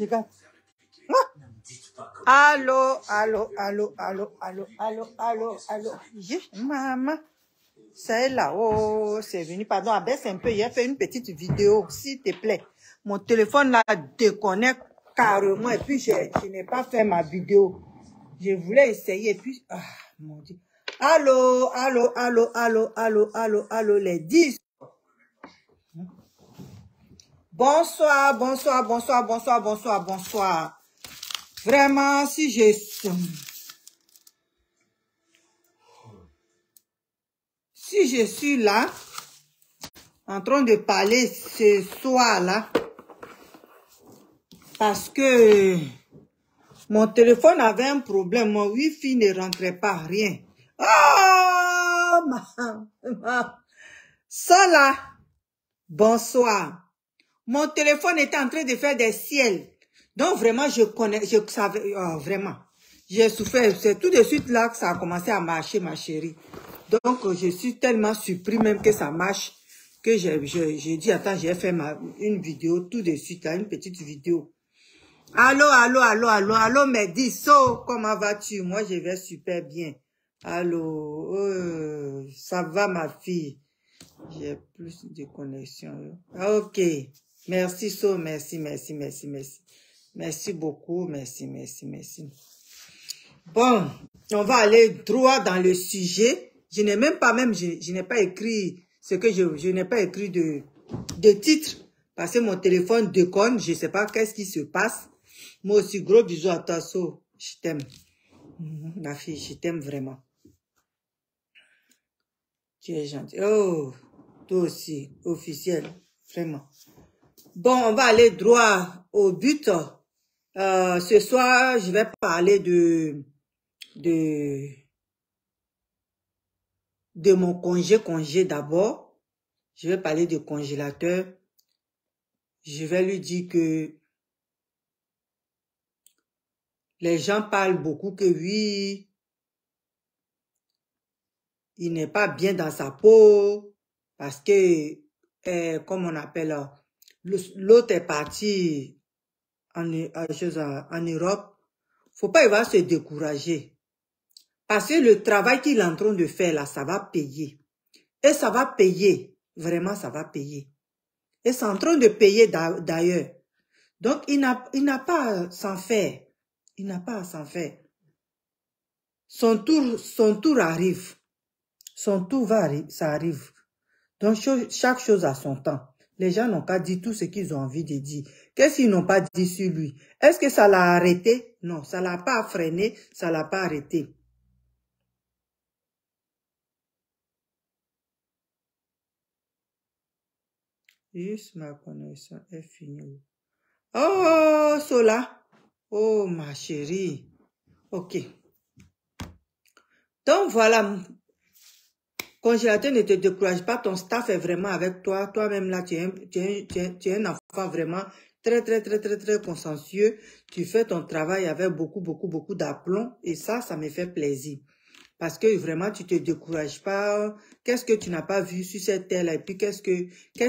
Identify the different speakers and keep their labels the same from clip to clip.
Speaker 1: Regarde. Allô, allô, allô, allô, allô, allô, allô, allô. Maman, c'est là. Oh, c'est venu. Pardon, abaisse un peu. J'ai fait une petite vidéo, s'il te plaît. Mon téléphone là déconnecte carrément et puis je n'ai pas fait ma vidéo. Je voulais essayer et puis, ah, mon Dieu. Allô, allô, allô, allô, allô, allô, allô, les 10. Bonsoir, bonsoir, bonsoir, bonsoir, bonsoir, bonsoir. Vraiment, si je suis là, en train de parler ce soir-là, parce que mon téléphone avait un problème, mon Wi-Fi ne rentrait pas, rien. Oh, ça là, bonsoir. Mon téléphone était en train de faire des ciels. Donc vraiment, je savais, oh, vraiment. J'ai souffert, c'est tout de suite là que ça a commencé à marcher, ma chérie. Donc, je suis tellement surpris même que ça marche, que j'ai dit, attends, j'ai fait une vidéo tout de suite, là, une petite vidéo. Allô, allô, allô, allô, allô, Mehdi, comment vas-tu? Moi, je vais super bien. Allô, ça va, ma fille? J'ai plus de connexion. Ok, merci, merci, merci, merci, merci. Merci beaucoup, merci, merci, merci. Bon, on va aller droit dans le sujet. Je n'ai même pas, je n'ai pas écrit ce que je n'ai pas écrit de titre parce que mon téléphone déconne. Je ne sais pas qu'est-ce qui se passe. Moi aussi, gros bisous à toi, je t'aime. Ma fille, je t'aime vraiment. Tu es gentille. Oh, toi aussi, officiel, vraiment. Bon, on va aller droit au but. Ce soir, je vais parler de mon congé d'abord. Je vais parler de congélateur. Je vais lui dire que les gens parlent beaucoup que oui, il n'est pas bien dans sa peau parce que, comme on appelle, l'autre est parti en Europe. Faut pas il va se décourager. Parce que le travail qu'il est en train de faire là, ça va payer. Et ça va payer. Vraiment, ça va payer. Et c'est en train de payer d'ailleurs. Donc, il n'a pas à s'en faire. Il n'a pas à s'en faire. Son tour arrive. Son tour ça arrive. Donc, chaque chose a son temps. Les gens n'ont qu'à dire tout ce qu'ils ont envie de dire. Qu'est-ce qu'ils n'ont pas dit sur lui? Est-ce que ça l'a arrêté? Non, ça l'a pas freiné, ça l'a pas arrêté. Juste ma connexion est finie. Oh, Sola. Oh, ma chérie. Ok. Donc, voilà. Congélateur, ne te décourage pas. Ton staff est vraiment avec toi. Toi-même, là, tu es un enfant vraiment très, très, très, très, très consciencieux. Tu fais ton travail avec beaucoup, beaucoup, beaucoup d'aplomb. Et ça me fait plaisir. Parce que vraiment, tu te décourages pas. Qu'est-ce que tu n'as pas vu sur cette terre-là? Et puis, qu'est-ce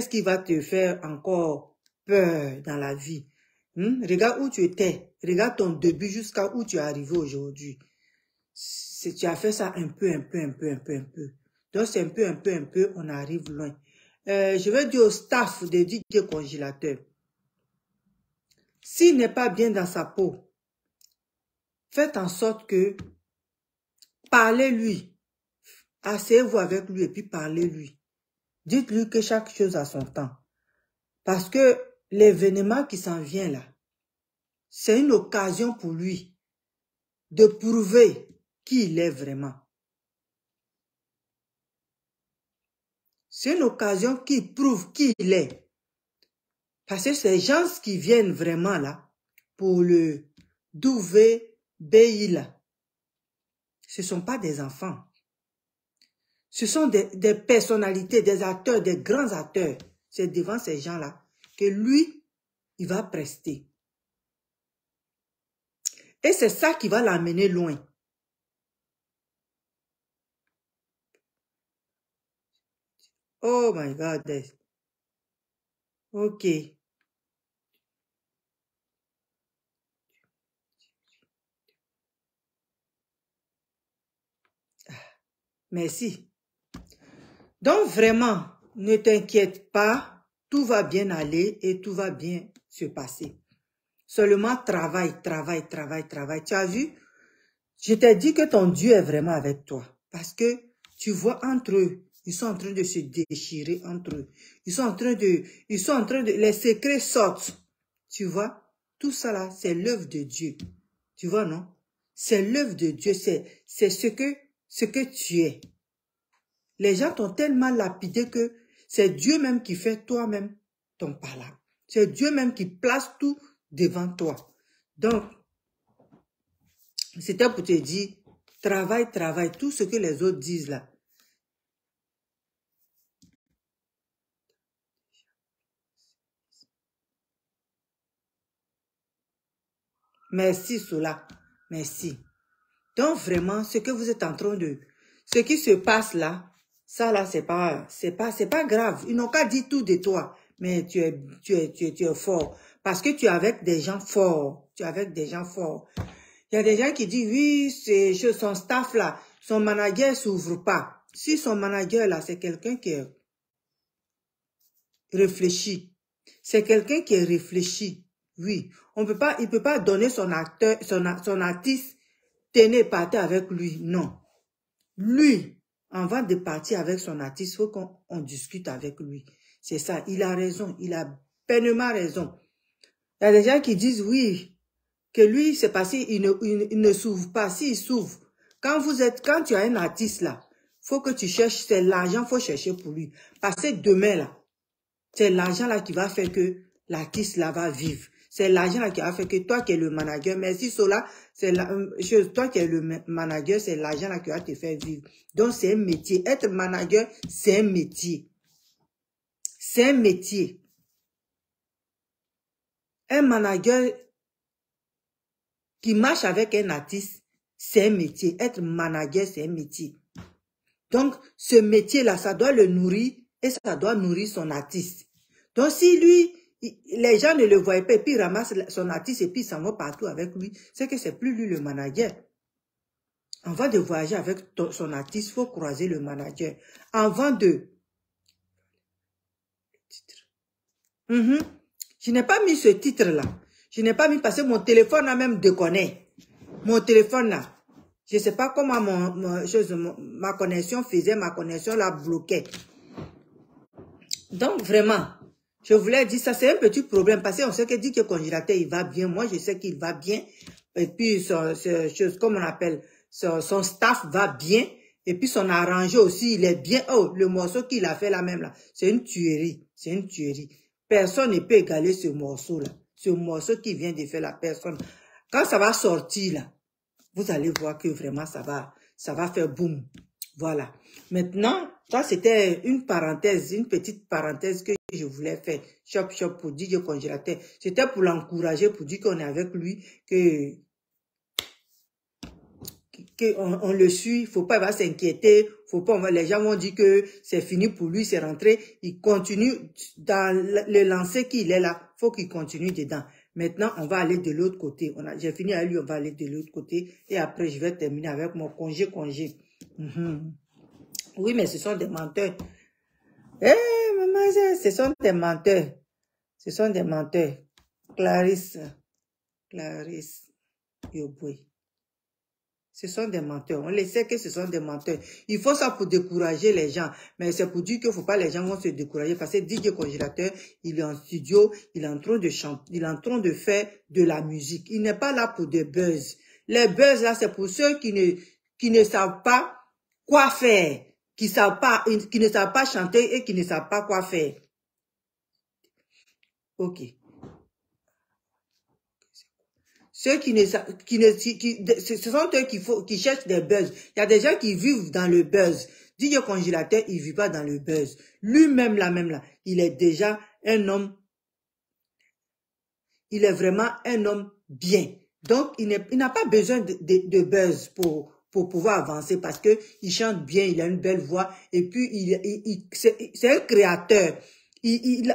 Speaker 1: qui va te faire encore peur dans la vie? Regarde où tu étais. Regarde ton début jusqu'à où tu es arrivé aujourd'hui. Tu as fait ça un peu. Donc, c'est un peu, on arrive loin. Je vais dire au staff de DJ Congélateur. S'il n'est pas bien dans sa peau, faites en sorte que parlez-lui. Asseyez-vous avec lui et puis parlez-lui. Dites-lui que chaque chose a son temps. Parce que l'événement qui s'en vient là, c'est une occasion pour lui de prouver qui il est vraiment. C'est une occasion qui prouve qui il est. Parce que ces gens qui viennent vraiment là, pour le WBI là, ce ne sont pas des enfants. Ce sont des personnalités, des acteurs, des grands acteurs. C'est devant ces gens-là que lui, il va prester. Et c'est ça qui va l'amener loin. Oh my God. Ok. Merci. Donc vraiment, ne t'inquiète pas, tout va bien aller et tout va bien se passer. Seulement travaille. Tu as vu? Je t'ai dit que ton Dieu est vraiment avec toi. Parce que tu vois entre eux, ils sont en train de se déchirer entre eux. Ils sont en train de, les secrets sortent. Tu vois? Tout ça là, c'est l'œuvre de Dieu. Tu vois, non? C'est l'œuvre de Dieu, c'est ce que tu es. Les gens t'ont tellement lapidé que c'est Dieu même qui fait toi-même ton palabre. C'est Dieu même qui place tout devant toi. Donc, c'était pour te dire, travaille, tout ce que les autres disent là. Merci, Sola. Merci. Donc, vraiment, ce que vous êtes en train de... Ce qui se passe là, ça là, c'est pas grave. Ils n'ont qu'à dire tout de toi. Mais tu es fort. Parce que tu es avec des gens forts. Tu es avec des gens forts. Il y a des gens qui disent, oui, c'est son staff là, son manager s'ouvre pas. Si son manager là, c'est quelqu'un qui est réfléchi. C'est quelqu'un qui est réfléchi. Oui. Il peut pas donner son artiste, tenez, partez avec lui. Non. Lui, avant de partir avec son artiste, il faut qu'on discute avec lui. C'est ça. Il a raison. Il a pleinement raison. Il y a des gens qui disent, oui, que lui, c'est parce qu'il ne s'ouvre pas. S'il s'ouvre, quand tu as un artiste là, faut que tu cherches, c'est l'argent, faut chercher pour lui. Parce que demain là, c'est l'argent là qui va faire que l'artiste là va vivre. C'est l'argent là qui va faire que toi qui es le manager, merci Sola, c'est toi qui es le manager, c'est l'argent là qui va te faire vivre. Donc c'est un métier. Être manager, c'est un métier. C'est un métier. Un manager qui marche avec un artiste, c'est un métier. Être manager, c'est un métier. Donc, ce métier-là, ça doit le nourrir et ça doit nourrir son artiste. Donc, si lui, les gens ne le voient pas et puis il ramasse son artiste et puis il s'en va partout avec lui, c'est que c'est plus lui le manager. Avant de voyager avec son artiste, il faut croiser le manager. Avant de... Je n'ai pas mis ce titre-là. Je n'ai pas mis parce que mon téléphone a même déconné. Mon téléphone là. Je ne sais pas comment ma connexion faisait, ma connexion la bloquait. Donc vraiment, je voulais dire ça, c'est un petit problème parce qu'on sait que dit que le congélateur il va bien. Moi je sais qu'il va bien. Et puis comme on appelle, son staff va bien. Et puis son arrangé aussi, il est bien. Oh, le morceau qu'il a fait là même là, c'est une tuerie. C'est une tuerie. Personne ne peut égaler ce morceau là. Ce morceau qui vient de faire la personne. Quand ça va sortir là, vous allez voir que vraiment ça va faire boum. Voilà. Maintenant, ça c'était une parenthèse, une petite parenthèse que je voulais faire. Shop pour DJ Congélateur. C'était pour l'encourager, pour dire qu'on est avec lui, on le suit, faut pas, il va s'inquiéter, faut pas, les gens vont dire que c'est fini pour lui, c'est rentré, il continue dans le lancer qu'il est là, faut qu'il continue dedans. Maintenant, on va aller de l'autre côté. J'ai fini avec lui, on va aller de l'autre côté. Et après, je vais terminer avec mon congé. Oui, mais ce sont des menteurs. Eh, maman, ce sont des menteurs. Ce sont des menteurs. Clarisse Yoboué. Ce sont des menteurs. On le sait que ce sont des menteurs. Il faut ça pour décourager les gens. Mais c'est pour dire qu'il ne faut pas les gens vont se décourager. Parce que DJ Congélateur, il est en studio, il est en train de chanter, il est en train de faire de la musique. Il n'est pas là pour des buzz. Les buzz là, c'est pour ceux qui ne savent pas quoi faire. Qui ne savent pas chanter et qui ne savent pas quoi faire. Ok. Ceux ce sont eux qui cherchent des buzz. Il y a des gens qui vivent dans le buzz. DJ Congélateur, il ne vit pas dans le buzz. Lui-même, là, il est déjà un homme. Il est vraiment un homme bien. Donc, il n'a pas besoin de buzz pour pouvoir avancer parce que il chante bien, il a une belle voix et puis c'est un créateur. C'est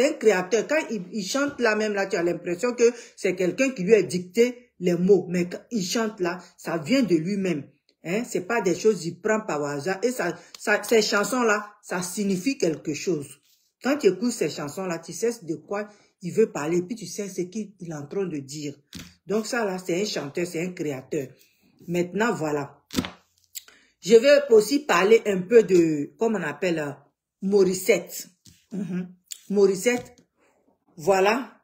Speaker 1: un créateur. Quand il chante là même là, tu as l'impression que c'est quelqu'un qui lui a dicté les mots. Mais quand il chante là, ça vient de lui-même. Hein? C'est pas des choses qu'il prend par hasard. Et ces chansons-là, ça signifie quelque chose. Quand tu écoutes ces chansons-là, tu sais de quoi il veut parler, puis tu sais ce qu'il est en train de dire. Donc ça, là, c'est un chanteur, c'est un créateur. Maintenant, voilà. Je vais aussi parler un peu de, comme on appelle, Morissette. Morissette, voilà.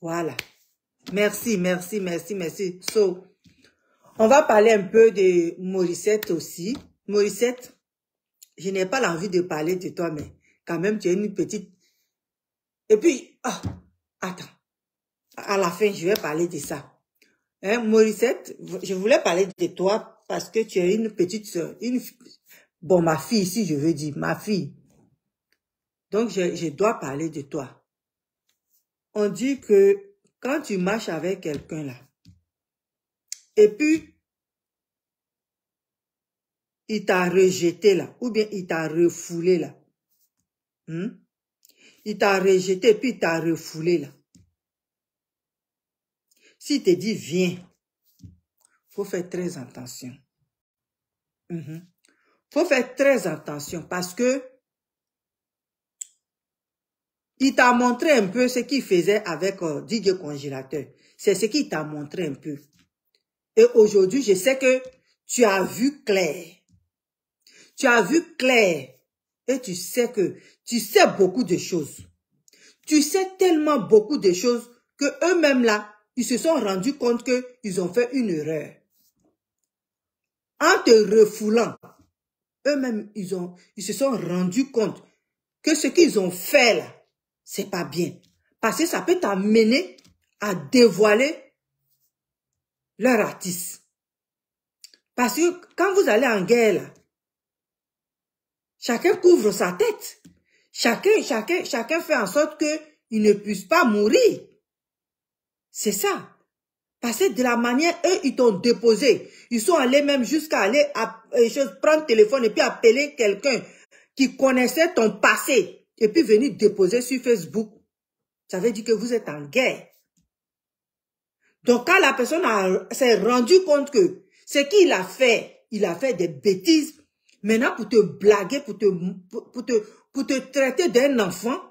Speaker 1: Voilà. Merci, merci, merci, merci. So, on va parler un peu de Morissette aussi. Morissette, je n'ai pas l'envie de parler de toi, mais quand même, tu es une petite... Et puis, attends. À la fin, je vais parler de ça. Hein, Morissette, je voulais parler de toi parce que tu es une petite soeur. Bon, ma fille, si je veux dire, ma fille. Donc, je dois parler de toi. On dit que quand tu marches avec quelqu'un là, et puis, il t'a rejeté là, ou bien il t'a refoulé là. Il t'a rejeté, puis il t'a refoulé là. S'il te dit, viens, faut faire très attention. Faut faire très attention parce que il t'a montré un peu ce qu'il faisait avec DJ Congélateur. C'est ce qu'il t'a montré un peu. Et aujourd'hui, je sais que tu as vu clair. Tu as vu clair. Et tu sais beaucoup de choses. Tu sais tellement beaucoup de choses que eux-mêmes là, ils se sont rendus compte qu'ils ont fait une erreur. En te refoulant, eux-mêmes, ils se sont rendus compte que ce qu'ils ont fait là, c'est pas bien. Parce que ça peut t'amener à dévoiler leur artiste. Parce que quand vous allez en guerre là, chacun couvre sa tête. Chacun fait en sorte qu'il ne puisse pas mourir. C'est ça. Parce que de la manière, eux, ils t'ont déposé. Ils sont allés même jusqu'à aller prendre le téléphone et puis appeler quelqu'un qui connaissait ton passé. Et puis venir déposer sur Facebook. Ça veut dire que vous êtes en guerre. Donc quand la personne s'est rendue compte que ce qu'il a fait des bêtises. Maintenant, pour te blaguer, pour te traiter d'un enfant,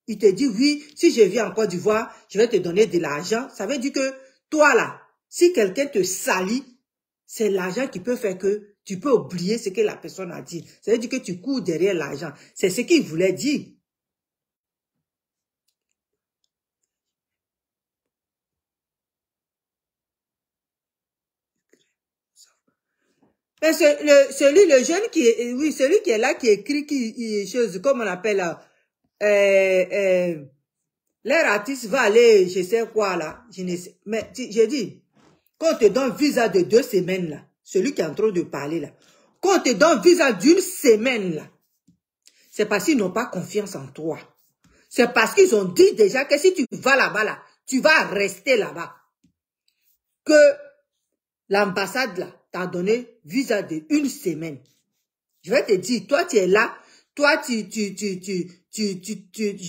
Speaker 1: il te dit, oui, si je viens en Côte d'Ivoire, je vais te donner de l'argent. Ça veut dire que toi, là, si quelqu'un te salit, c'est l'argent qui peut faire que tu peux oublier ce que la personne a dit. Ça veut dire que tu cours derrière l'argent. C'est ce qu'il voulait dire. Mais le jeune qui est, oui, celui qui est là, qui écrit, chose, comme on appelle, leur artiste va aller, je sais quoi, là, je ne sais, mais j'ai dit, quand on te donne visa de 2 semaines, là, celui qui est en train de parler, là, quand on te donne visa d'1 semaine, là, c'est parce qu'ils n'ont pas confiance en toi. C'est parce qu'ils ont dit déjà que si tu vas là-bas, là, tu vas rester là-bas. Que l'ambassade, là, t'a donné visa de 1 semaine. Je vais te dire, toi, tu es là, toi, je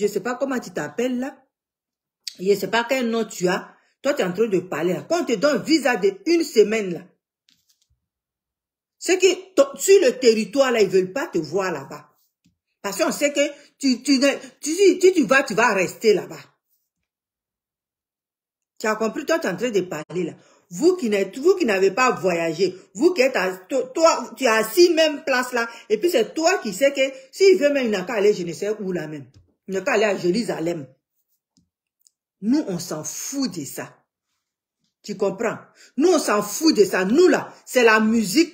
Speaker 1: sais pas comment tu t'appelles, là. Je sais pas quel nom tu as. Toi, tu es en train de parler, là. Quand on te donne visa de 1 semaine, là, c'est que sur le territoire, là, ils veulent pas te voir là-bas. Parce qu'on sait que si tu vas rester là-bas. Tu as compris? Toi, tu es en train de parler là. Vous qui n'avez pas voyagé, vous qui êtes toi, tu es assis même place là, et puis c'est toi qui sais que s'il veut même, il n'a qu'à aller, je ne sais où là même. Il n'a qu'à aller à Jérusalem. Nous, on s'en fout de ça. Tu comprends? Nous, on s'en fout de ça. Nous là, c'est la musique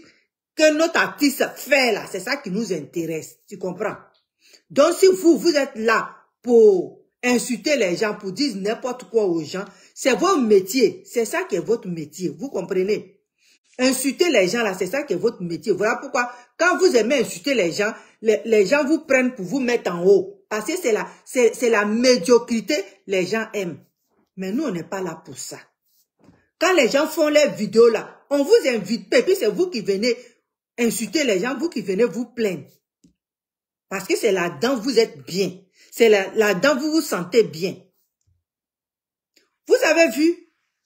Speaker 1: que notre artiste fait là. C'est ça qui nous intéresse. Tu comprends? Donc, si vous êtes là pour insulter les gens, pour dire n'importe quoi aux gens, c'est votre métier. C'est ça qui est votre métier. Vous comprenez? Insulter les gens, là, c'est ça qui est votre métier. Voilà pourquoi, quand vous aimez insulter les gens vous prennent pour vous mettre en haut. Parce que c'est la médiocrité, les gens aiment. Mais nous, on n'est pas là pour ça. Quand les gens font les vidéos, là, on vous invite, et puis c'est vous qui venez insulter les gens, vous qui venez vous plaindre. Parce que c'est là-dedans vous êtes bien. C'est là-dedans vous vous sentez bien. Vous avez vu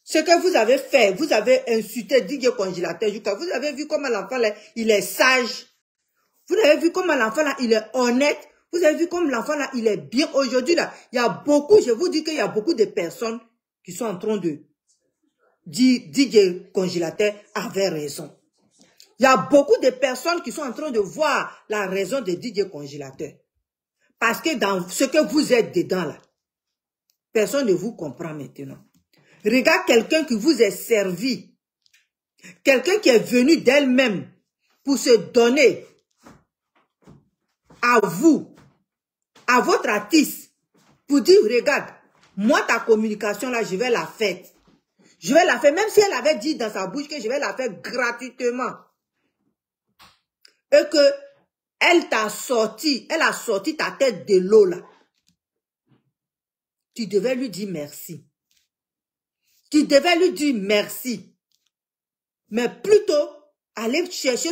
Speaker 1: ce que vous avez fait. Vous avez insulté DJ Congélateur. Vous avez vu comment l'enfant là, il est sage. Vous avez vu comment l'enfant là, il est honnête. Vous avez vu comme l'enfant là, il est bien. Aujourd'hui là, il y a beaucoup, je vous dis qu'il y a beaucoup de personnes qui sont en train de dire DJ Congélateur avait raison. Il y a beaucoup de personnes qui sont en train de voir la raison de DJ Congélateur. Parce que dans ce que vous êtes dedans là, personne ne vous comprend maintenant. Regarde quelqu'un qui vous est servi. Quelqu'un qui est venu d'elle-même pour se donner à vous, à votre artiste, pour dire, regarde, moi ta communication là, je vais la faire. Je vais la faire, même si elle avait dit dans sa bouche que je vais la faire gratuitement. Et que elle t'a sorti, elle a sorti ta tête de l'eau là. Tu devais lui dire merci. Tu devais lui dire merci. Mais plutôt, aller chercher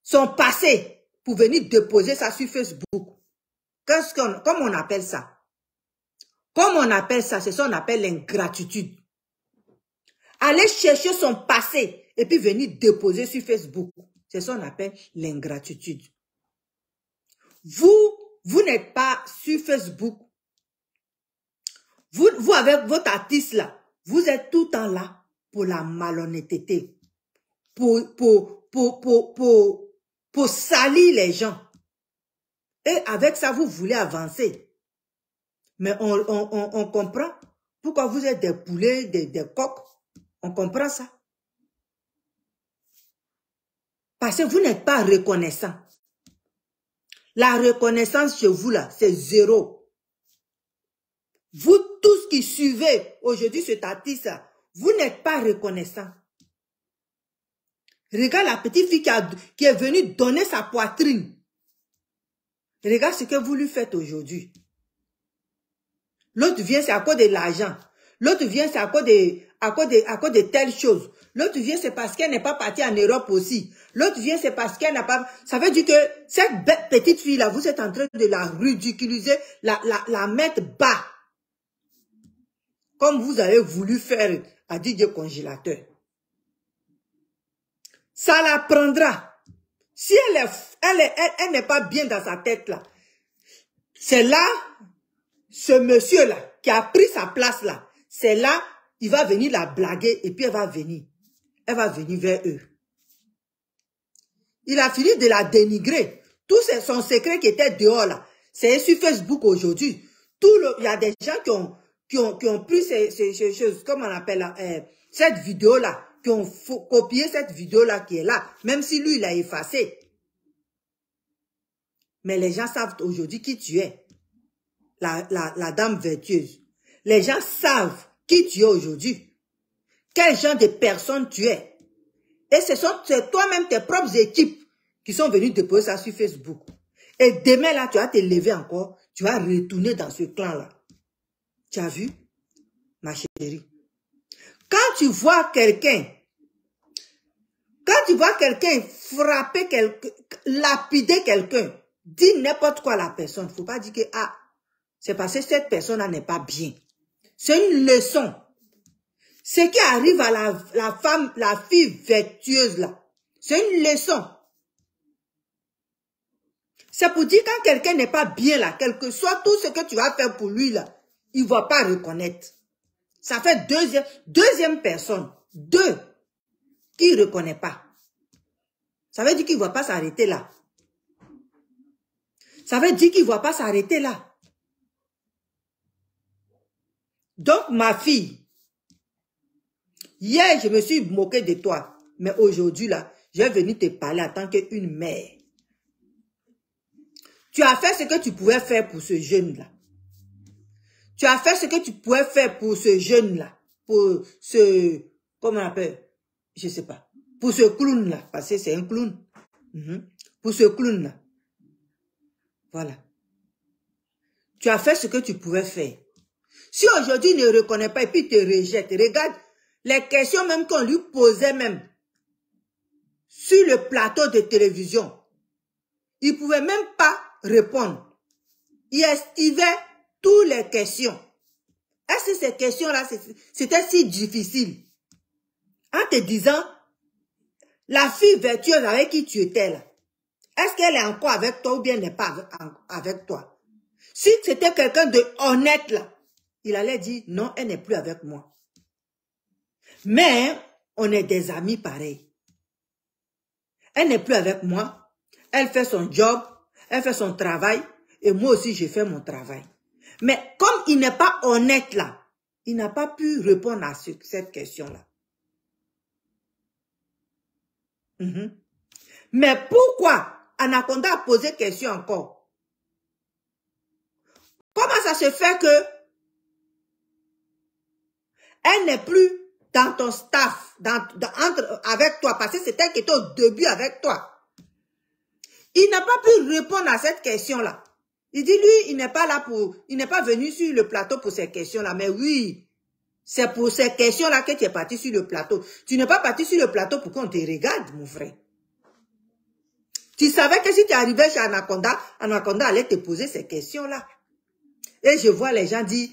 Speaker 1: son passé pour venir déposer ça sur Facebook. Comment on appelle ça? Comme on appelle ça, c'est ça qu'on appelle l'ingratitude. Aller chercher son passé et puis venir déposer sur Facebook. C'est ça qu'on appelle l'ingratitude. Vous n'êtes pas sur Facebook. Vous avec votre artiste là, vous êtes tout le temps là pour la malhonnêteté. Pour salir les gens. Et avec ça, vous voulez avancer. Mais on comprend pourquoi vous êtes des poulets, des coqs. On comprend ça. Parce que vous n'êtes pas reconnaissant. La reconnaissance chez vous là, c'est zéro. Vous tous qui suivez aujourd'hui cet artiste là, vous n'êtes pas reconnaissant. Regarde la petite fille qui est venue donner sa poitrine. Regarde ce que vous lui faites aujourd'hui. L'autre vient, c'est à cause de l'argent. L'autre vient, c'est à cause de telle chose. L'autre vient, c'est parce qu'elle n'est pas partie en Europe aussi. L'autre vient, c'est parce qu'elle n'a pas... Ça veut dire que cette petite fille-là, vous êtes en train de la ridiculiser, la mettre bas. Comme vous avez voulu faire à DJ Congélateur. Ça la prendra. Si elle n'est pas bien dans sa tête là, c'est là, ce monsieur-là, qui a pris sa place là, c'est là, il va venir la blaguer et puis elle va venir. Elle va venir vers eux. Il a fini de la dénigrer. Tout son secret qui était dehors là, c'est sur Facebook aujourd'hui. Il y a des gens qui ont pris ces choses, comment on appelle là, cette vidéo-là, qui ont copié cette vidéo-là qui est là, même si lui, il a effacé. Mais les gens savent aujourd'hui qui tu es, la dame vertueuse. Les gens savent qui tu es aujourd'hui, quel genre de personne tu es. Et c'est toi-même, tes propres équipes qui sont venues déposer ça sur Facebook. Et demain, là, tu vas te lever encore, tu vas retourner dans ce clan-là. Tu as vu, ma chérie? Quand tu vois quelqu'un frapper lapider quelqu'un, dis n'importe quoi à la personne. Il ne faut pas dire que, ah, c'est parce que cette personne-là n'est pas bien. C'est une leçon. Ce qui arrive à la femme, la fille vertueuse là, c'est une leçon. C'est pour dire quand quelqu'un n'est pas bien là, quel que soit tout ce que tu vas faire pour lui là, il ne va pas reconnaître. Ça fait deuxième personne, qui ne reconnaît pas. Ça veut dire qu'il ne va pas s'arrêter là. Ça veut dire qu'il ne va pas s'arrêter là. Donc, ma fille, hier, je me suis moquée de toi. Mais aujourd'hui, là, je vais venir te parler en tant qu'une mère. Tu as fait ce que tu pouvais faire pour ce jeune-là. Tu as fait ce que tu pouvais faire pour ce jeune-là. Pour ce... Comment on appelle? Je ne sais pas. Pour ce clown-là. Parce que c'est un clown. Pour ce clown-là. Voilà. Tu as fait ce que tu pouvais faire. Si aujourd'hui il ne reconnaît pas et puis il te rejette, regarde les questions même qu'on lui posait même sur le plateau de télévision. Il ne pouvait même pas répondre. Il esquivait toutes les questions. Est-ce que ces questions-là, c'était si difficile? En te disant, la fille vertueuse avec qui tu étais là, est-ce qu'elle est encore avec toi ou bien elle n'est pas avec toi? Si c'était quelqu'un de honnête là, il allait dire, non, elle n'est plus avec moi. Mais, on est des amis pareils. Elle n'est plus avec moi. Elle fait son job, elle fait son travail, et moi aussi, je fais mon travail. Mais comme il n'est pas honnête là, il n'a pas pu répondre à cette question-là. Mais pourquoi Anaconda a posé question encore? Comment ça se fait que elle n'est plus dans ton staff, avec toi, parce que c'était elle qui était au début avec toi? Il n'a pas pu répondre à cette question-là. Il dit, lui, il n'est pas là il n'est pas venu sur le plateau pour ces questions-là. Mais oui, c'est pour ces questions-là que tu es parti sur le plateau. Tu n'es pas parti sur le plateau pour qu'on te regarde, mon frère. Tu savais que si tu arrivais chez Anaconda, Anaconda allait te poser ces questions-là. Et je vois les gens dire,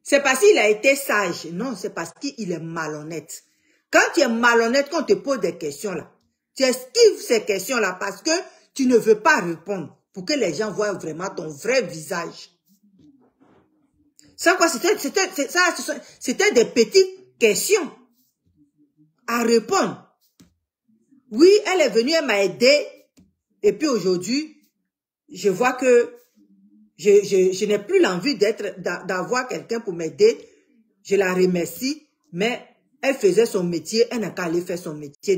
Speaker 1: c'est parce qu'il a été sage. Non, c'est parce qu'il est malhonnête. Quand tu es malhonnête, quand on te pose des questions-là, tu esquives ces questions-là parce que tu ne veux pas répondre pour que les gens voient vraiment ton vrai visage. Ça, quoi, c'était des petites questions à répondre. Oui, elle est venue, elle m'a aidé. Et puis aujourd'hui, je vois que je n'ai plus l'envie d'avoir quelqu'un pour m'aider. Je la remercie, mais elle faisait son métier, elle n'a qu'à aller faire son métier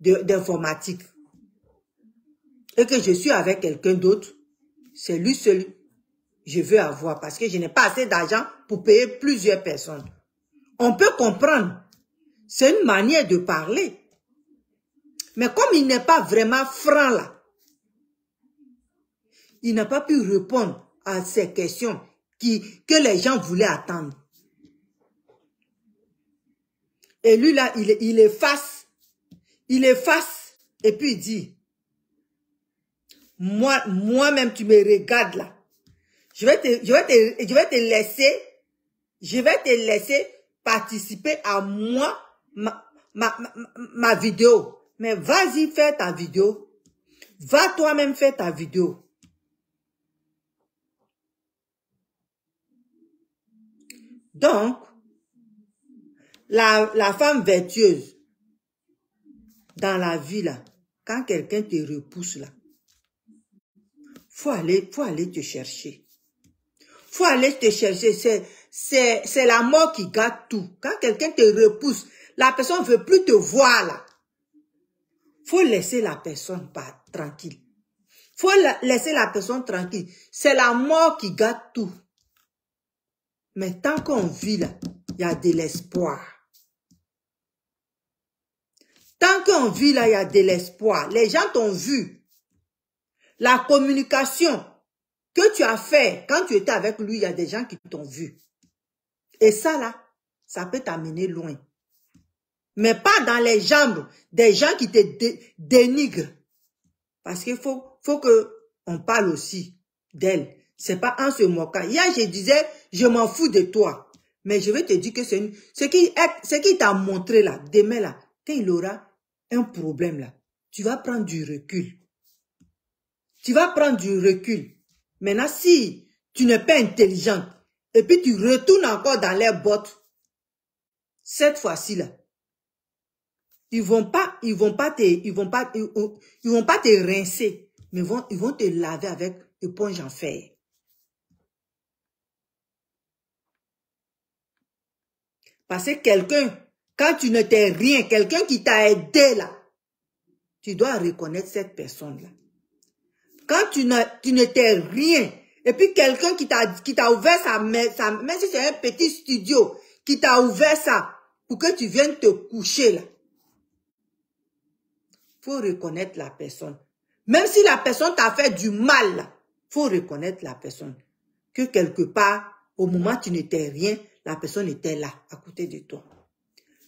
Speaker 1: d'informatique. Et que je suis avec quelqu'un d'autre, c'est lui seul je veux avoir parce que je n'ai pas assez d'argent pour payer plusieurs personnes. On peut comprendre. C'est une manière de parler. Mais comme il n'est pas vraiment franc là, il n'a pas pu répondre à ces questions que les gens voulaient attendre. Et lui là, il efface et puis il dit, moi-même tu me regardes là, je vais te laisser participer à moi, ma vidéo. Mais vas-y faire ta vidéo. Va toi-même faire ta vidéo. Donc, la femme vertueuse, dans la vie là, quand quelqu'un te repousse là, faut aller te chercher. Faut aller te chercher. C'est la mort qui gâte tout. Quand quelqu'un te repousse, la personne ne veut plus te voir là. Faut laisser la personne tranquille. Faut laisser la personne tranquille. C'est la mort qui gâte tout. Mais tant qu'on vit là, il y a de l'espoir. Tant qu'on vit là, il y a de l'espoir. Les gens t'ont vu. La communication que tu as fait quand tu étais avec lui, il y a des gens qui t'ont vu. Et ça là, ça peut t'amener loin. Mais pas dans les jambes des gens qui te dénigrent. Parce qu'il faut qu'on parle aussi d'elle. C'est pas en se moquant. Hier, je disais, je m'en fous de toi. Mais je vais te dire que ce qui t'a montré là, demain là, quand il aura un problème là, tu vas prendre du recul. Tu vas prendre du recul. Maintenant, si tu n'es pas intelligente, et puis tu retournes encore dans les bottes, cette fois-ci là, ils vont pas te rincer, mais ils vont te laver avec éponge en fer. Parce que quelqu'un, quand tu ne t'es rien, quelqu'un qui t'a aidé là, tu dois reconnaître cette personne-là. Quand tu ne t'es rien, et puis quelqu'un qui t'a ouvert même si c'est un petit studio, qui t'a ouvert ça, pour que tu viennes te coucher là, faut reconnaître la personne. Même si la personne t'a fait du mal là, faut reconnaître la personne. Que quelque part, au moment où tu n'étais rien, la personne était là, à côté de toi.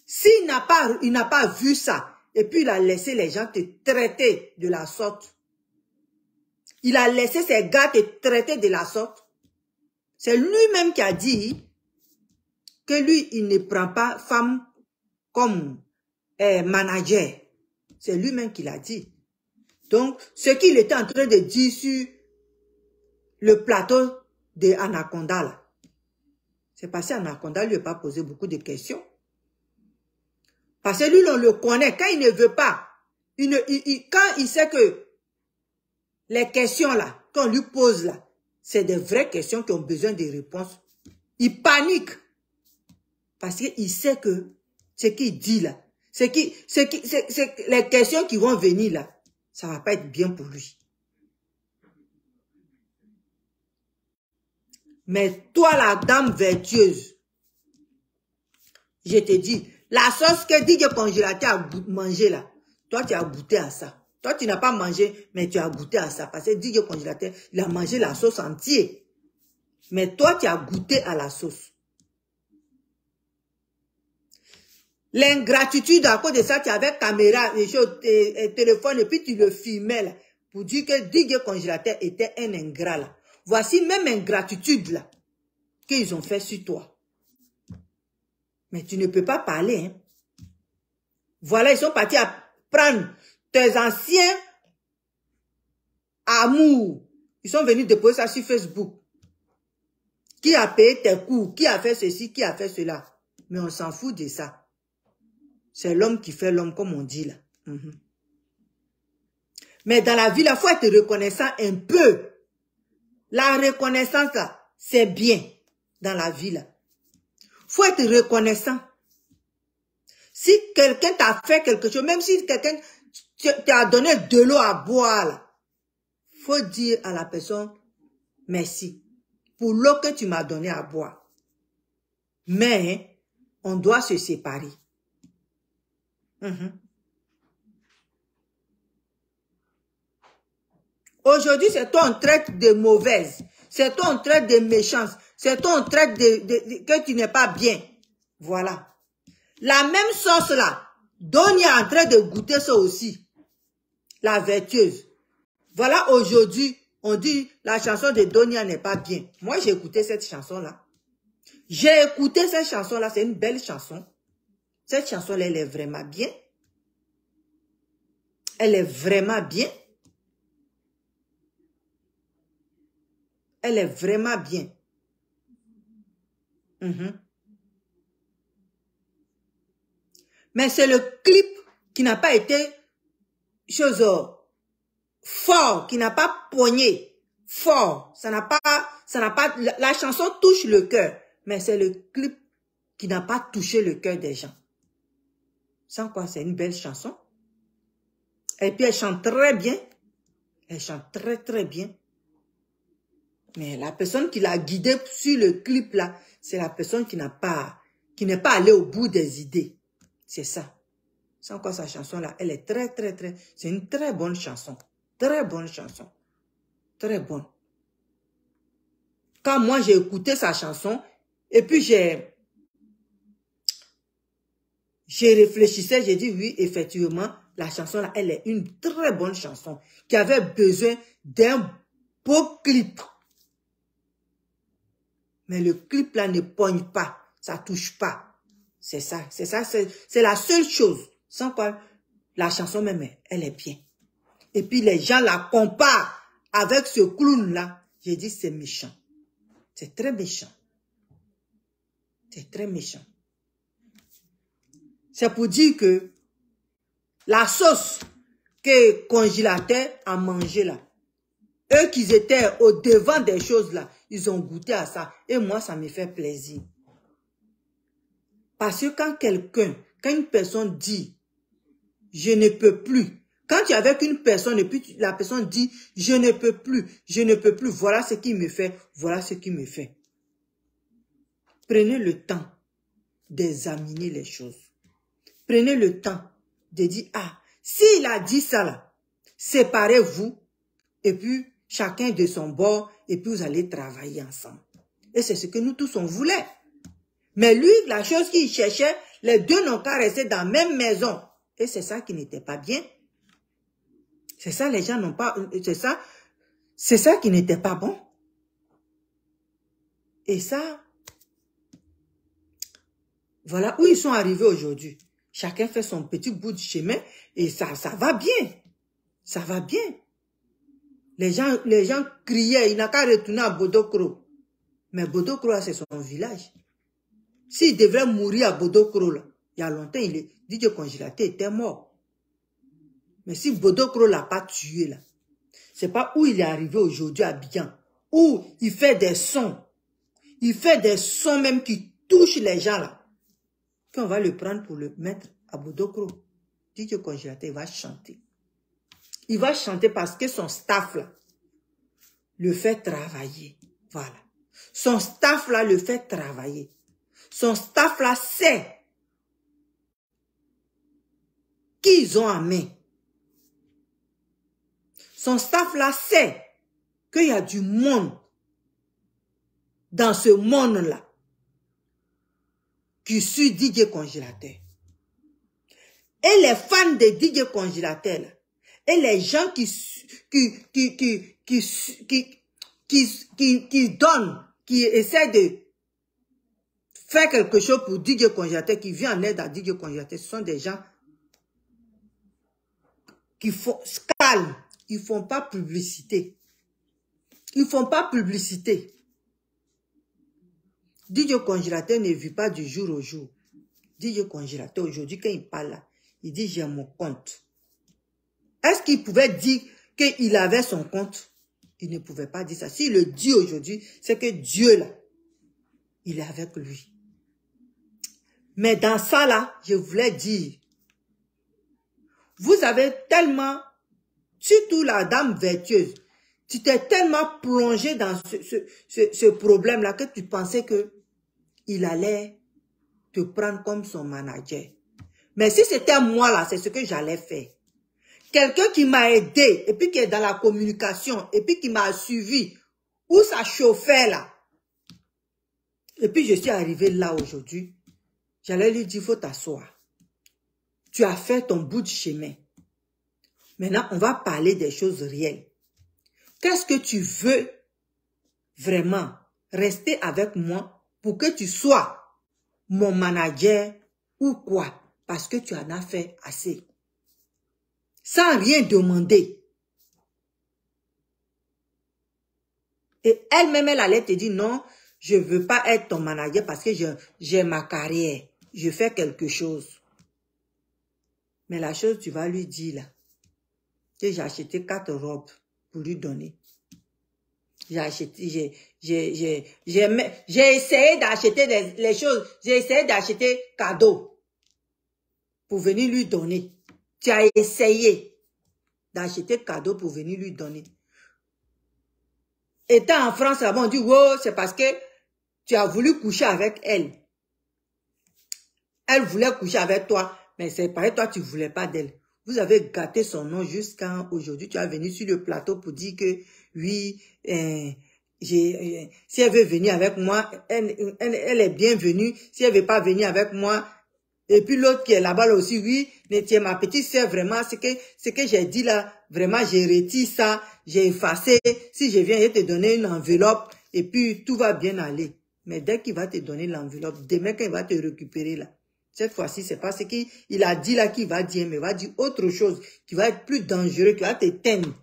Speaker 1: S'il n'a pas vu ça, Et puis il a laissé les gens te traiter de la sorte. Il a laissé ses gars te traiter de la sorte. C'est lui-même qui a dit que lui, il ne prend pas femme comme manager. C'est lui-même qui l'a dit. Donc, ce qu'il était en train de dire sur le plateau de Anaconda, là, c'est parce qu'Anaconda ne lui a pas posé beaucoup de questions. Parce que lui, on le connaît. Quand il ne veut pas, quand il sait que les questions là, qu'on lui pose là, c'est des vraies questions qui ont besoin de réponses, il panique. Parce qu'il sait que ce qu'il dit là, les questions qui vont venir là, ça ne va pas être bien pour lui. Mais toi, la dame vertueuse, je te dis, la sauce que DJ Congélateur a mangé là, toi, tu as goûté à ça. Toi, tu n'as pas mangé, mais tu as goûté à ça. Parce que DJ Congélateur, il a mangé la sauce entière. Mais toi, tu as goûté à la sauce. L'ingratitude, à cause de ça, tu avais caméra, téléphone, et puis tu le filmais là, pour dire que DJ Congélateur était un ingrat là. Voici même ingratitude là, qu'ils ont fait sur toi. Mais tu ne peux pas parler. Hein. Voilà, ils sont partis à prendre tes anciens amours. Ils sont venus déposer ça sur Facebook. Qui a payé tes cours? Qui a fait ceci? Qui a fait cela? Mais on s'en fout de ça. C'est l'homme qui fait l'homme, comme on dit là. Mais dans la vie, il faut être reconnaissant un peu. La reconnaissance, là, c'est bien dans la vie, là. Faut être reconnaissant. Si quelqu'un t'a fait quelque chose, même si quelqu'un t'a donné de l'eau à boire, là, faut dire à la personne, merci pour l'eau que tu m'as donnée à boire. Mais, on doit se séparer. Aujourd'hui, c'est toi on traite de mauvaise. C'est toi on traite de méchance. C'est toi on traite que tu n'es pas bien. Voilà. La même sauce là, Donia est en train de goûter ça aussi. La vertueuse. Voilà, aujourd'hui, on dit la chanson de Donia n'est pas bien. Moi, j'ai écouté cette chanson-là. J'ai écouté cette chanson-là. C'est une belle chanson. Cette chanson-là, elle est vraiment bien. Elle est vraiment bien. Elle est vraiment bien. Mais c'est le clip qui n'a pas été chose fort, qui n'a pas poigné fort. Ça n'a pas, la chanson touche le cœur, mais c'est le clip qui n'a pas touché le cœur des gens. Sans quoi, c'est une belle chanson. Et puis elle chante très bien. Elle chante très très bien. Mais la personne qui l'a guidée sur le clip là, c'est la personne qui n'est pas allée au bout des idées. C'est ça. Sans quoi sa chanson là, elle est très très très, c'est une très bonne chanson. Très bonne chanson. Très bonne. Quand moi j'ai écouté sa chanson, et puis j'ai réfléchissais, j'ai dit oui, effectivement, la chanson là, elle est une très bonne chanson qui avait besoin d'un beau clip. Mais le clip là ne pogne pas, ça touche pas. C'est ça, c'est la seule chose. Sans quoi, la chanson même, elle est bien. Et puis les gens la comparent avec ce clown là. J'ai dit c'est méchant. C'est très méchant. C'est très méchant. C'est pour dire que la sauce que Congélateur a mangé là, eux qui étaient au devant des choses là, ils ont goûté à ça. Et moi, ça me fait plaisir. Parce que quand une personne dit, je ne peux plus. Quand tu es avec une personne et puis la personne dit, je ne peux plus, voilà ce qui me fait, voilà ce qui me fait. Prenez le temps d'examiner les choses. Prenez le temps de dire, ah, s'il a dit ça là, séparez-vous et puis chacun de son bord et puis vous allez travailler ensemble. Et c'est ce que nous tous on voulait. Mais lui, la chose qu'il cherchait, les deux n'ont qu'à rester dans la même maison. Et c'est ça qui n'était pas bien. C'est ça, les gens n'ont pas... C'est ça qui n'était pas bon. Et ça, voilà où ils sont arrivés aujourd'hui. Chacun fait son petit bout de chemin et ça va bien. Ça va bien. Les gens criaient, il n'a qu'à retourner à Bodokro. Mais Bodokro, c'est son village. S'il devrait mourir à Bodokro, là, il y a longtemps, DJ Congélateur était mort. Mais si Bodokro ne l'a pas tué, là, c'est pas où il est arrivé aujourd'hui à Abidjan, où il fait des sons. Il fait des sons même qui touchent les gens, là. Qu'on va le prendre pour le mettre à Bodokro. DJ Congélateur, il va chanter. Il va chanter parce que son staff, là, le fait travailler. Voilà. Son staff, là, le fait travailler. Son staff, là, sait qu'ils ont en main. Son staff, là, sait qu'il y a du monde dans ce monde-là qui suit DJ Congélateur. Et les fans de DJ Congélateur, là, et les gens qui donnent, qui essaient de faire quelque chose pour DJ Congélateur, qui vient en aide à DJ Congélateur, ce sont des gens qui font calme. Ils ne font pas publicité. Ils ne font pas publicité. DJ Congélateur ne vit pas du jour au jour. DJ Congélateur, aujourd'hui, quand il parle là, il dit j'ai mon compte. Est-ce qu'il pouvait dire qu'il avait son compte? Il ne pouvait pas dire ça. S'il le dit aujourd'hui, c'est que Dieu là, il est avec lui. Mais dans ça là, je voulais dire, vous avez tellement, surtout la dame vertueuse, tu t'es tellement plongé dans ce problème-là que tu pensais que il allait te prendre comme son manager. Mais si c'était moi là, c'est ce que j'allais faire. Quelqu'un qui m'a aidé, et puis qui est dans la communication, et puis qui m'a suivi, où ça chauffait là. Et puis je suis arrivé là aujourd'hui. J'allais lui dire, il faut t'asseoir. Tu as fait ton bout de chemin. Maintenant, on va parler des choses réelles. Qu'est-ce que tu veux vraiment rester avec moi pour que tu sois mon manager ou quoi? Parce que tu en as fait assez. Sans rien demander. Et elle-même, elle allait te dire, non, je ne veux pas être ton manager parce que j'ai ma carrière. Je fais quelque chose. Mais la chose, tu vas lui dire là, que j'ai acheté 4 robes pour lui donner. J'ai essayé d'acheter les choses. J'ai essayé d'acheter cadeaux pour venir lui donner. Tu as essayé d'acheter cadeaux pour venir lui donner. Étant en France, là-bas, on dit, wow, c'est parce que tu as voulu coucher avec elle. Elle voulait coucher avec toi, mais c'est pareil, toi, tu ne voulais pas d'elle. Vous avez gâté son nom jusqu'à aujourd'hui. Tu es venu sur le plateau pour dire que, oui, si elle veut venir avec moi, elle est bienvenue. Si elle ne veut pas venir avec moi, et puis l'autre qui est là-bas aussi, oui, tu es ma petite sœur, vraiment, ce que j'ai dit là, vraiment, j'ai retiré ça, j'ai effacé. Si je viens, je vais te donner une enveloppe, et puis tout va bien aller. Mais dès qu'il va te donner l'enveloppe, demain quand il va te récupérer là, cette fois-ci, c'est pas ce qu'il a dit là qu'il va dire, mais il va dire autre chose qui va être plus dangereux, qui va t'éteindre.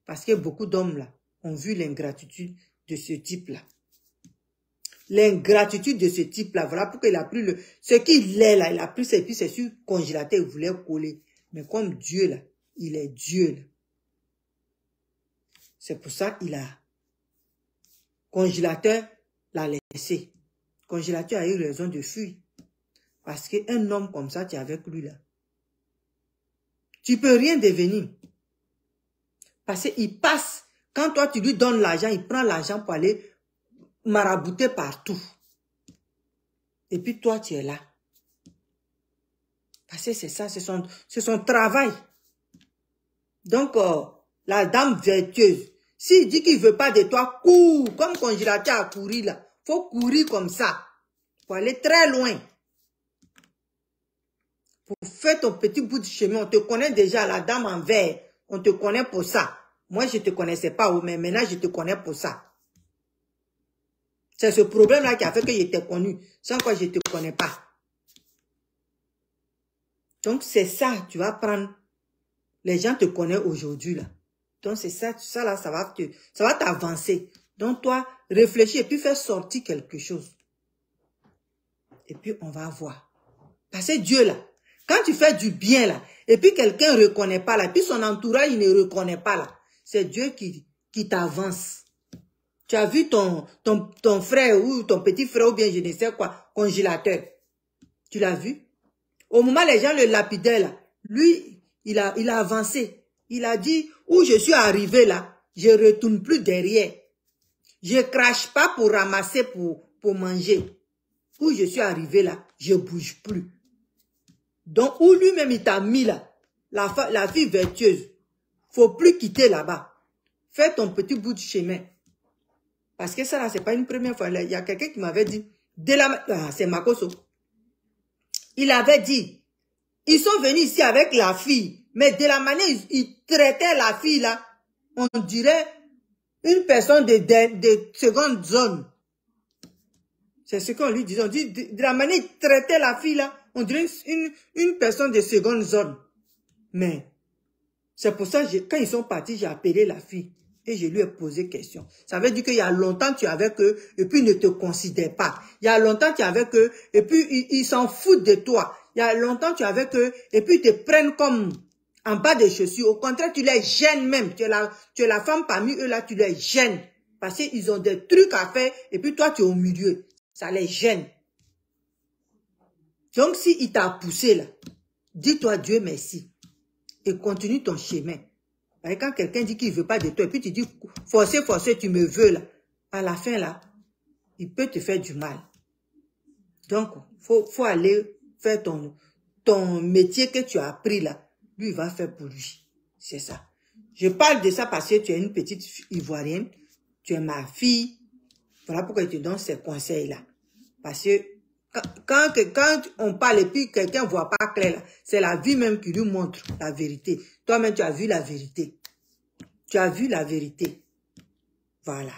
Speaker 1: Parce que beaucoup d'hommes là ont vu l'ingratitude de ce type-là. L'ingratitude de ce type-là, voilà pourquoi il a pris ce qu'il est là, il a pris ses puis c'est sur congélateur, il voulait coller. Mais comme Dieu là, il est Dieu là. C'est pour ça qu'il a congélateur l'a laissé. Congélateur a eu raison de fuir. Parce qu'un homme comme ça, tu es avec lui là. Tu ne peux rien devenir. Parce qu'il passe, quand toi tu lui donnes l'argent, il prend l'argent pour aller marabouter partout. Et puis toi tu es là. Parce que c'est ça, c'est son travail. Donc, la dame vertueuse, s'il dit qu'il ne veut pas de toi, cours, comme congélateur a couru là. Il faut courir comme ça, pour aller très loin. pour faire ton petit bout de chemin. On te connaît déjà, la dame en vert. On te connaît pour ça. Moi, je ne te connaissais pas, mais maintenant, je te connais pour ça. C'est ce problème-là qui a fait que je t'ai connu. Sans quoi je ne te connais pas. Donc, c'est ça, tu vas prendre. Les gens te connaissent aujourd'hui, là. Donc, c'est ça, là, ça va t'avancer. Donc, toi, réfléchis et puis fais sortir quelque chose. Et puis, on va voir. Parce que Dieu, là, quand tu fais du bien, là, et puis quelqu'un ne reconnaît pas, là, puis son entourage, il ne reconnaît pas, là, c'est Dieu qui t'avance. Tu as vu ton frère ou ton petit frère ou bien je ne sais quoi, congélateur. Tu l'as vu? Au moment où les gens le lapidaient, là, lui, il a avancé. Il a dit, où je suis arrivé là, je ne retourne plus derrière. Je ne crache pas pour ramasser, pour manger. Où je suis arrivé là, je ne bouge plus. Donc, où lui-même il t'a mis là, la fille vertueuse, faut plus quitter là-bas. Fais ton petit bout de chemin. Parce que ça là, c'est pas une première fois. Il y a quelqu'un qui m'avait dit, c'est Makoso. Il avait dit, ils sont venus ici avec la fille, mais de la manière ils traitaient la fille là, on dirait une personne de seconde zone. C'est ce qu'on lui dit. On dit, de la manière ils traitaient la fille là, on dirait une personne de seconde zone. Mais c'est pour ça que quand ils sont partis, j'ai appelé la fille et je lui ai posé question. Ça veut dire qu'il y a longtemps tu es avec eux et puis ils ne te considèrent pas. Il y a longtemps tu es avec eux et puis ils s'en foutent de toi. Il y a longtemps tu es avec eux et puis ils te prennent comme en bas des chaussures. Au contraire, tu les gênes même. Tu es la femme parmi eux là, tu les gênes. Parce qu'ils ont des trucs à faire et puis toi tu es au milieu. Ça les gêne. Donc si il t'a poussé là, dis-toi Dieu merci. Et continue ton chemin. Et quand quelqu'un dit qu'il ne veut pas de toi, et puis tu dis, forcé, tu me veux là. À la fin là, il peut te faire du mal. Donc, faut aller faire ton métier que tu as appris là. Lui, il va faire pour lui. C'est ça. Je parle de ça parce que tu es une petite Ivoirienne. Tu es ma fille. Voilà pourquoi je te donne ces conseils-là. Parce que quand on parle et puis quelqu'un ne voit pas clair, c'est la vie même qui lui montre la vérité. Toi-même, tu as vu la vérité. Tu as vu la vérité. Voilà.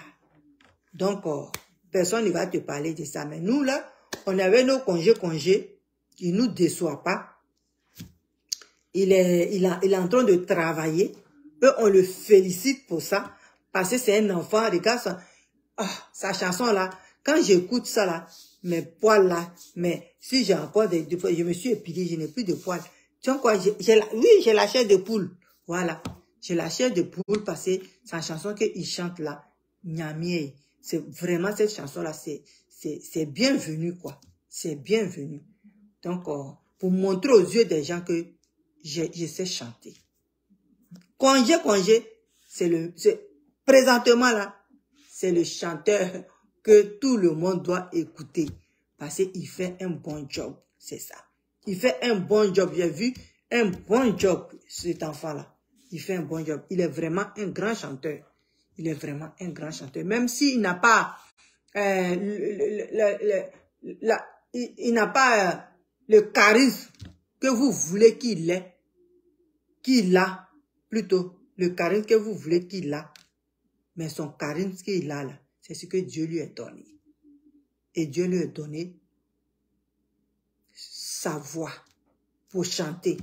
Speaker 1: Donc, personne ne va te parler de ça. Mais nous, là, on avait nos congés. Il ne nous déçoit pas. Il est en train de travailler. Eux, on le félicite pour ça. Parce que c'est un enfant. Regarde sa chanson-là. Quand j'écoute ça, là, mes poils, là, mais si j'ai encore des poils, je me suis épilé, je n'ai plus de poils. Tu vois quoi? Oui, j'ai la chair de poule. Voilà. J'ai la chair de poule parce que sa chanson qu'il chante là, Nyamie. C'est vraiment cette chanson-là, c'est bienvenu, quoi. C'est bienvenu. Donc, pour montrer aux yeux des gens que je sais chanter. Congé, présentement là, c'est le chanteur que tout le monde doit écouter. Parce qu'il fait un bon job, c'est ça. Il fait un bon job, j'ai vu un bon job, cet enfant-là. Il fait un bon job. Il est vraiment un grand chanteur. Il est vraiment un grand chanteur. Même s'il n'a pas, il n'a pas le charisme que vous voulez qu'il ait, qu'il a, plutôt, le charisme que vous voulez qu'il a. Mais son charisme qu'il a là, c'est ce que Dieu lui a donné. Et Dieu lui a donné sa voix pour chanter.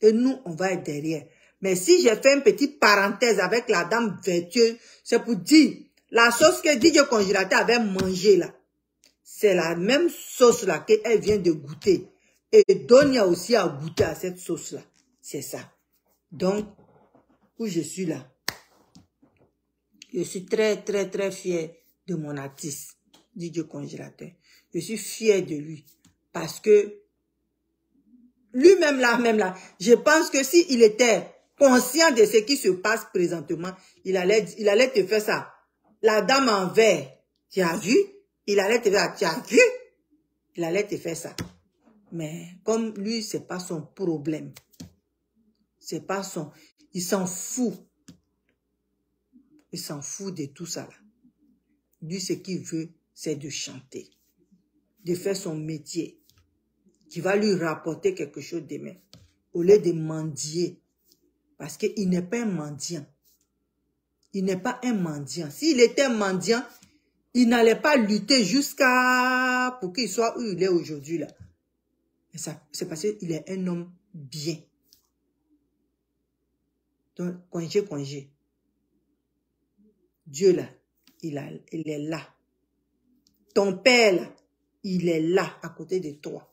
Speaker 1: Et nous, on va être derrière. Mais si j'ai fait une petite parenthèse avec la dame vertueuse, c'est pour dire, la sauce que DJ Congélateur avait mangée là, c'est la même sauce là qu'elle vient de goûter. Et Donia aussi a goûté à cette sauce là. C'est ça. Donc, où je suis là, je suis très, très, très fière de mon artiste, DJ Congélateur. Je suis fière de lui. Parce que, lui-même là, je pense que s'il était conscient de ce qui se passe présentement, il allait te faire ça. La dame en vert, tu as vu? Il allait te faire, tu as vu? Il allait te faire ça. Mais comme lui, c'est pas son problème. C'est pas son... Il s'en fout. Il s'en fout de tout ça là. Lui, ce qu'il veut, c'est de chanter. De faire son métier. qui va lui rapporter quelque chose demain. Au lieu de mendier. Parce qu'il n'est pas un mendiant. Il n'est pas un mendiant. S'il était un mendiant, il n'allait pas lutter jusqu'à pour qu'il soit où il est aujourd'hui là. C'est parce qu'il est un homme bien. Donc, congé. Dieu là, il est là. Ton père là, il est là à côté de toi.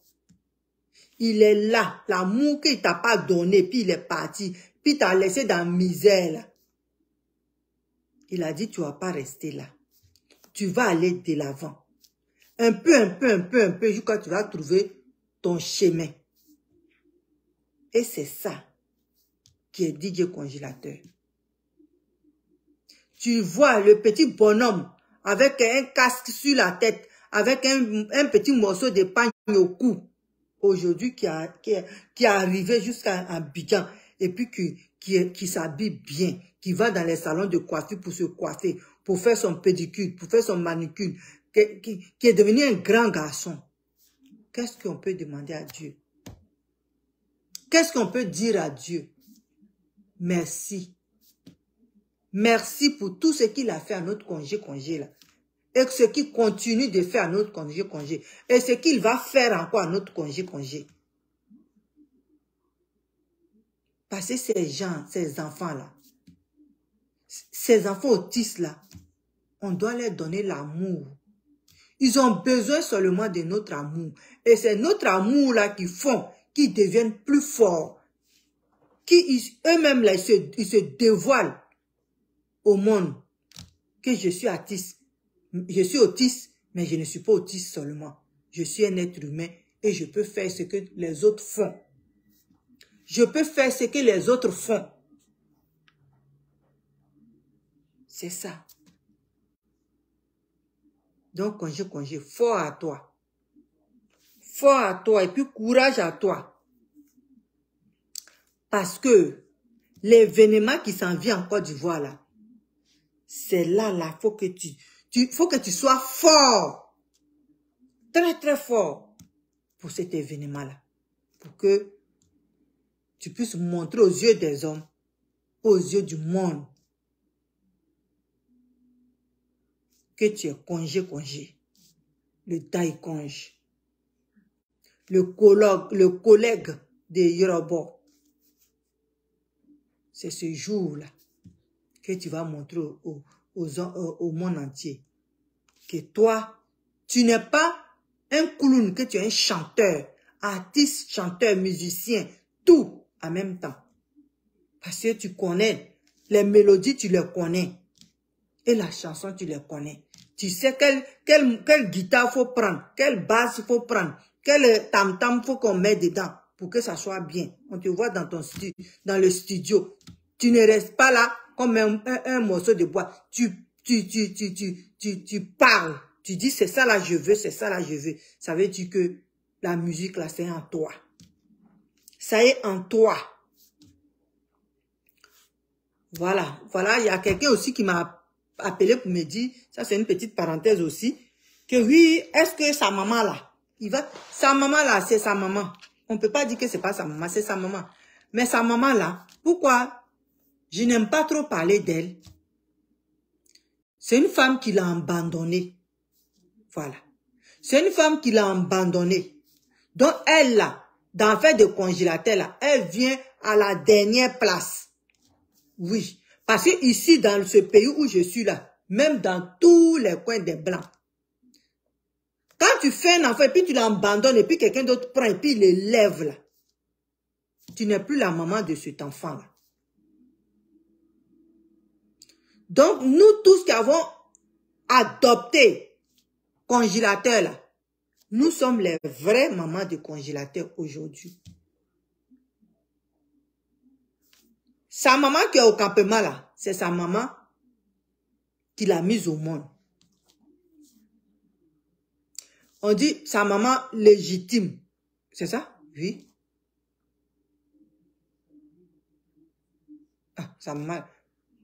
Speaker 1: Il est là. L'amour qu'il t'a pas donné, puis il est parti, puis t'a laissé dans la misère là. Il a dit, tu vas pas rester là. Tu vas aller de l'avant. Un peu, jusqu'à tu vas trouver ton chemin. Et c'est ça qui est DJ Congélateur. Tu vois le petit bonhomme avec un casque sur la tête, avec un petit morceau de pagne au cou, aujourd'hui qui est arrivé jusqu'à Abidjan, et puis qui s'habille bien, qui va dans les salons de coiffure pour se coiffer, pour faire son pédicure, pour faire son manucure, qui est devenu un grand garçon. Qu'est-ce qu'on peut demander à Dieu? Qu'est-ce qu'on peut dire à Dieu? Merci. Merci pour tout ce qu'il a fait à notre congé là. Et ce qu'il continue de faire à notre congé. Et ce qu'il va faire encore à notre congé. Parce que ces gens, ces enfants là, ces enfants autistes là, on doit leur donner l'amour. Ils ont besoin seulement de notre amour. Et c'est notre amour là qui font, qui deviennent plus forts. Qui eux-mêmes là, ils se dévoilent au monde. Que je suis autiste. Je suis autiste, mais je ne suis pas autiste seulement. Je suis un être humain et je peux faire ce que les autres font. Je peux faire ce que les autres font. C'est ça. Donc, congé, fort à toi. Fort à toi et puis courage à toi. Parce que l'événement qui s'en vient en Côte d'Ivoire là, c'est là, faut que tu sois fort. Très, très fort pour cet événement-là. Pour que tu puisses montrer aux yeux des hommes, aux yeux du monde, que tu es congé. Le daïkonge. Le collègue de Yoruba. C'est ce jour-là que tu vas montrer au monde entier. Que toi, tu n'es pas un clown, que tu es un chanteur, artiste, chanteur, musicien, tout en même temps. Parce que tu connais les mélodies, tu les connais. Et la chanson, tu les connais. Tu sais quelle guitare faut prendre, quelle basse il faut prendre, quel tam-tam faut qu'on met dedans pour que ça soit bien. On te voit dans le studio. Tu ne restes pas là comme un morceau de bois. Tu parles. Tu dis c'est ça là je veux, c'est ça là je veux. Ça veut dire que la musique là c'est en toi. Ça est en toi. Voilà, il y a quelqu'un aussi qui m'a appelé pour me dire, ça c'est une petite parenthèse aussi, que oui, est-ce que sa maman là, sa maman là, c'est sa maman. On ne peut pas dire que c'est pas sa maman, c'est sa maman. Mais sa maman là, pourquoi je n'aime pas trop parler d'elle? C'est une femme qui l'a abandonnée. Voilà. C'est une femme qui l'a abandonnée. Donc elle là, dans l'affaire de congélateur là, elle vient à la dernière place. Oui, parce que ici, dans ce pays où je suis là, même dans tous les coins des Blancs, quand tu fais un enfant et puis tu l'abandonnes et puis quelqu'un d'autre prend et puis il l'élève là, tu n'es plus la maman de cet enfant là. Donc, nous tous qui avons adopté congélateur là, nous sommes les vraies mamans de congélateur aujourd'hui. Sa maman qui est au campement là, c'est sa maman qui l'a mise au monde. On dit sa maman légitime. C'est ça? Oui. Ah, sa maman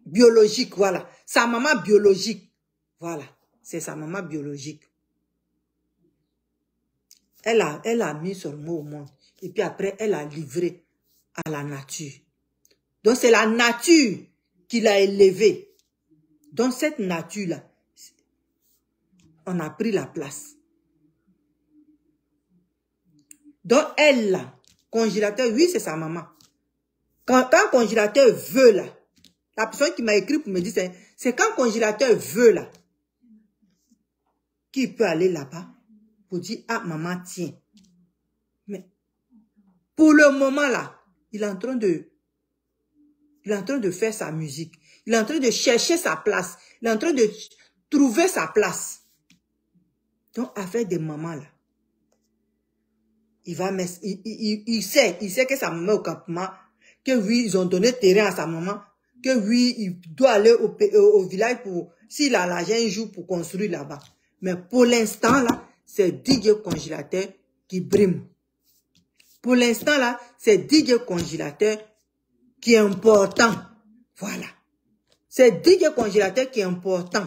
Speaker 1: biologique, voilà. Sa maman biologique. Voilà. C'est sa maman biologique. Elle a mis son mot au monde. Et puis après, elle a livré à la nature. Donc, c'est la nature qui l'a élevée. Dans cette nature-là, on a pris la place. Donc, elle, là, congélateur, oui, c'est sa maman. Quand congélateur veut, là, la personne qui m'a écrit pour me dire, c'est quand congélateur veut, là, qu'il peut aller là-bas pour dire, ah, maman, tiens. Mais, pour le moment, là, il est en train de faire sa musique. Il est en train de chercher sa place. Il est en train de trouver sa place. Donc, affaire des mamans, là, il sait que sa maman est au campement, que oui, ils ont donné terrain à sa maman, que oui, il doit aller au village pour, s'il a l'argent un jour pour construire là-bas. Mais pour l'instant, là, c'est DJ Congélateur qui brime. Pour l'instant, là, c'est DJ Congélateur qui est important. Voilà. C'est DJ Congélateur qui est important.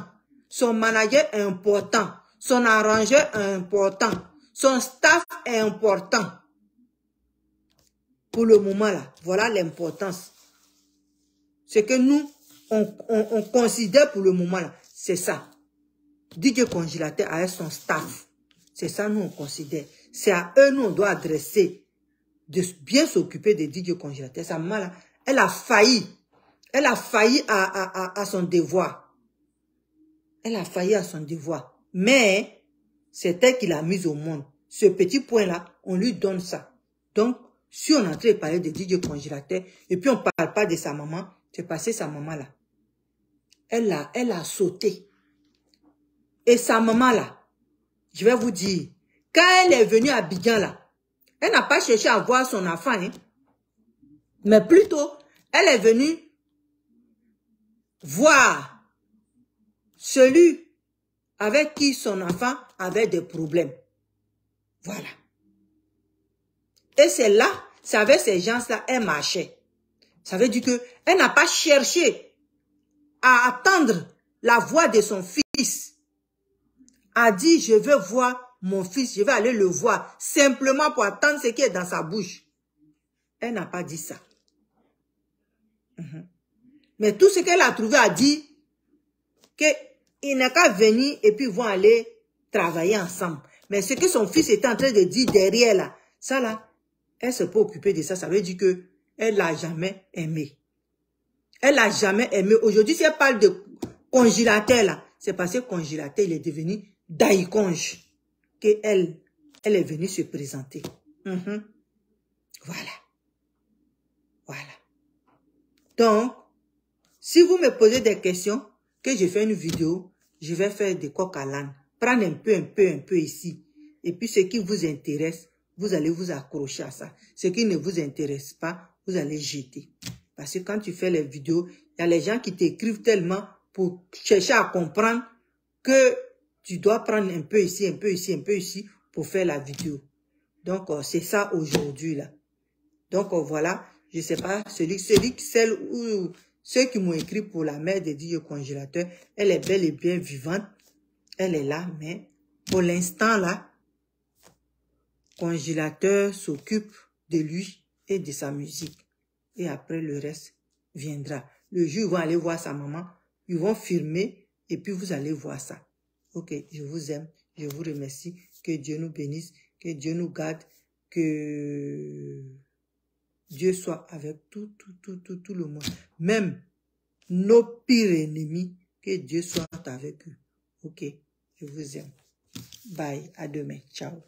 Speaker 1: Son manager est important. Son arrangeur est important. Son staff est important. Pour le moment, là, voilà l'importance. C'est que nous, on considère pour le moment, là, c'est ça. DJ Congélateur avec son staff. C'est ça, nous, on considère. C'est à eux, nous, on doit adresser, de bien s'occuper de DJ Congélateur. Sa maman, là, elle a failli. Elle a failli à son devoir. Elle a failli à son devoir. Mais, c'est elle qui l'a mise au monde. Ce petit point-là, on lui donne ça. Donc, si on est en train de parler de DJ Congélateur, et puis on ne parle pas de sa maman, c'est passé sa maman-là. Elle a sauté. Et sa maman-là, je vais vous dire, quand elle est venue à Abidjan, là, elle n'a pas cherché à voir son enfant, hein, mais plutôt, elle est venue voir celui avec qui son enfant avait des problèmes. Voilà. Et c'est là, c'est avec ces gens-là, elle marchait. Ça veut dire que elle n'a pas cherché à attendre la voix de son fils. A dit, je veux voir mon fils, je vais aller le voir, simplement pour attendre ce qui est dans sa bouche. Elle n'a pas dit ça. Mais tout ce qu'elle a trouvé a dit qu'il n'a qu'à venir et puis vont aller travailler ensemble. Mais ce que son fils était en train de dire derrière là, ça là, elle ne s'est pas occupée de ça. Ça veut dire qu'elle l'a jamais aimé. Elle l'a jamais aimé. Aujourd'hui, si elle parle de congélateur là, c'est parce que congélateur, il est devenu Daïkonge. Elle est venue se présenter. Voilà. Voilà. Donc, si vous me posez des questions, que je fais une vidéo, je vais faire des coq à l'âne. Prendre un peu ici. Et puis, ce qui vous intéresse, vous allez vous accrocher à ça. Ce qui ne vous intéresse pas, vous allez jeter. Parce que quand tu fais les vidéos, il y a les gens qui t'écrivent tellement pour chercher à comprendre que tu dois prendre un peu ici, un peu ici, un peu ici pour faire la vidéo. Donc, c'est ça aujourd'hui, là. Donc, voilà. Je sais pas, celle ou ceux qui m'ont écrit pour la mère de DJ Congélateur, elle est bel et bien vivante. Elle est là, mais pour l'instant, là, Congélateur s'occupe de lui et de sa musique. Et après, le reste viendra. Le jour où ils vont aller voir sa maman, ils vont filmer et puis vous allez voir ça. Ok, je vous aime, je vous remercie. Que Dieu nous bénisse, que Dieu nous garde, que Dieu soit avec tout le monde. Même nos pires ennemis, que Dieu soit avec eux. Ok, je vous aime. Bye, à demain. Ciao.